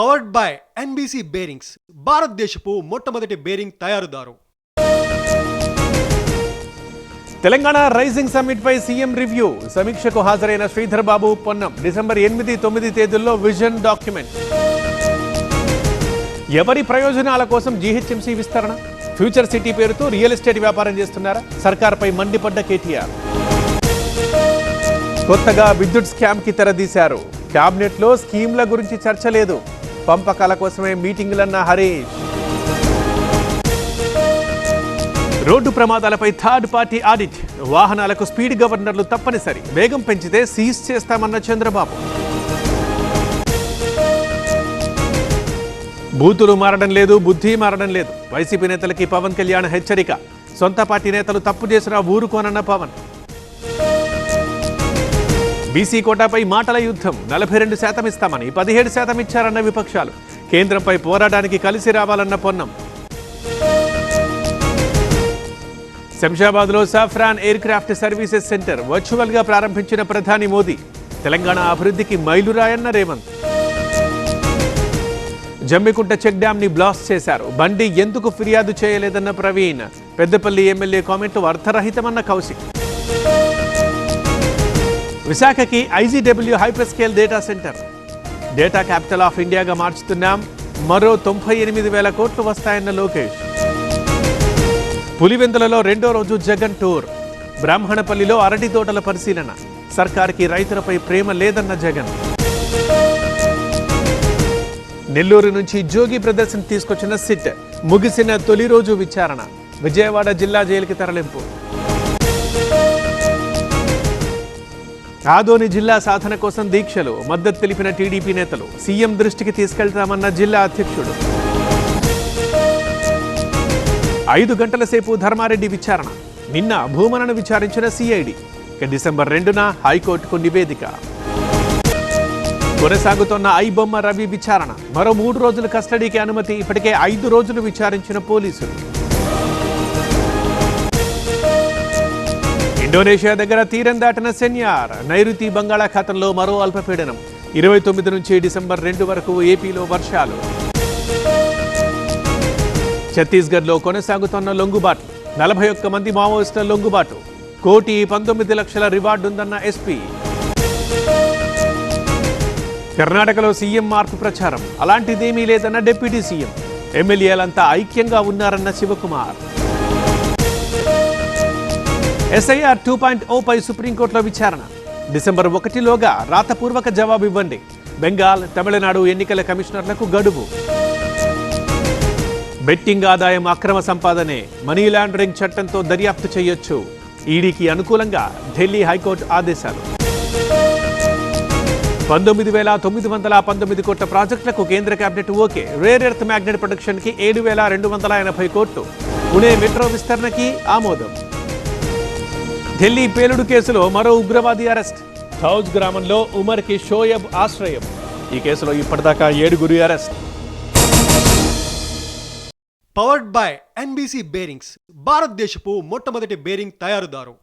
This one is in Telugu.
పవర్డ్ బై ఎన్బీసీ బేరింగ్స్, భారతదేశపు మొట్టమొదటి బేరింగ్ తయారుదారు. తెలంగాణ రైజింగ్ సమ్మిట్ పై సీఎం రివ్యూ. సమీక్షకు హాజరైన శ్రీధర్ బాబు, పొన్నం. డిసెంబర్ 8, 9 తేదీల్లో విజన్ డాక్యుమెంట్. ఎవరి ప్రయోజనాల కోసం జీహెచ్ఎంసీ విస్తరణ? ఫ్యూచర్ సిటీ పేరుతో రియల్ ఎస్టేట్ వ్యాపారం చేస్తున్నారా? సర్కార్పై మండిపడ్డ కేటీఆర్. కొత్తగా విద్యుత్ స్కామ్ కి తెరదీశారు. క్యాబినెట్ లో స్కీమ్ల గురించి చర్చ లేదు. పంపకాల కోసమే మీటింగులన్న హరీష్. రోడ్డు ప్రమాదాలపై థర్డ్ పార్టీ ఆడిట్. వాహనాలకు స్పీడ్ గవర్నర్లు తప్పనిసరి. వేగం పెంచితే సీజ్ చేస్తామన్న చంద్రబాబు. బూతులు మారడం లేదు, బుద్ధి మారడం లేదు. వైసీపీ నేతలకి పవన్ కళ్యాణ్ హెచ్చరిక. సొంత పార్టీ నేతలు తప్పు చేసినా ఊరుకోనన్న పవన్. బీసీ కోటాపై మాటల యుద్ధం. 42% ఇస్తామని 17% ఇచ్చారన్న విపక్షాలు. కేంద్రంపై పోరాటానికి కలిసి రావాలన్న పొన్నం. శంషాబాద్లో Safran aircraft services centre వర్చువల్గా ప్రారంభించిన ప్రధాని మోదీ. తెలంగాణ అభివృద్ధికి మైలురాయన్న రేవంత్. జమ్మికుంట చెక్ డ్యామ్ ని బ్లాస్ట్ చేశారు. బండి ఎందుకు ఫిర్యాదు చేయలేదన్న ప్రవీణ్. పెద్దపల్లి ఎమ్మెల్యే కామెంట్లు అర్థరహితమన్న కౌశిక్. విశాఖకి IGW hyper scale data centre. Data capital of ఇండియాగా మార్చుతున్నాం. మరో 98,000 కోట్లు వస్తాయన్న లోకేష్. పులివెందులలో 2వ రోజు జగన్ టూర్. బ్రాహ్మణపల్లిలో అరటి తోటల పరిశీలన. సర్కార్కి రైతులపై ప్రేమ లేదన్న జగన్. నెల్లూరు నుంచి జోగి ప్రదర్శన తీసుకొచ్చిన సిట్. ముగిసిన తొలి రోజు విచారణ. విజయవాడ జిల్లా జైలుకి తరలింపు. ఆదోని జిల్లా సాధన కోసం దీక్షలు. మద్దతు తెలిపిన టీడీపీ నేతలు. సీఎం దృష్టికి తీసుకెళ్తామన్న జిల్లా అధ్యక్షుడు. 5 గంటల సేపు ధర్మారెడ్డి విచారణ. నిన్న భూమనను విచారించిన సిఐడి. డిసెంబర్ 2న హైకోర్టుకు నివేదిక. కొనసాగుతున్న ఐబొమ్మ రవి విచారణ. మరో 3 రోజుల కస్టడీకి అనుమతి. ఇప్పటికే 5 రోజులు విచారించిన పోలీసులు. ఇండోనేషియా దగ్గర తీరం దాటిన సెన్యార్. నైరుతి బంగాళాఖాతంలో మరో అల్పపీడనం. 29 నుంచి డిసెంబర్ 2 వరకు ఏపీలో వర్షాలు. ఛత్తీస్గఢ్లో కొనసాగుతున్న లొంగుబాటు. 41 మంది మావోయిస్టుల లొంగుబాటు. 1,19,00,000 రివార్డు ఉందన్న ఎస్పీ. కర్ణాటకలో సీఎం మార్పు ప్రచారం. అలాంటిదేమీ లేదన్న డిప్యూటీ సీఎం. ఎమ్మెల్యేలంతా ఐక్యంగా ఉన్నారన్న శివకుమార్. ఎస్ఐఆర్ 2.0 పై సుప్రీంకోర్టులో విచారణ. డిసెంబర్ 1లోగా రాతపూర్వక జవాబు ఇవ్వండి. బెంగాల్, తమిళనాడు ఎన్నికల కమిషనర్లకు గడువు. బెట్టింగ్ ఆదాయం అక్రమ సంపాదనే. మనీ లాండరింగ్ చట్టంతో దర్యాప్తు చేయొచ్చు. ఈడీకి అనుకూలంగా ఢిల్లీ హైకోర్టు ఆదేశాలు. 19,919 కోట్ల ప్రాజెక్టులకు కేంద్ర cabinet okay. Rare earth magnet production కి 7,280 కోట్లు. పుణే మెట్రో విస్తరణకి ఆమోదం. ఢిల్లీ పేలుడు కేసులో మరో ఉగ్రవాది అరెస్ట్. హౌజ్ గ్రామంలో ఉమర్కి షోయబ్ ఆశ్రయం. ఈ కేసులో ఇప్పటిదాకా 7 arrest. Powered by NBC bearings, భారతదేశపు మొట్టమొదటి బేరింగ్ తయారుదారు.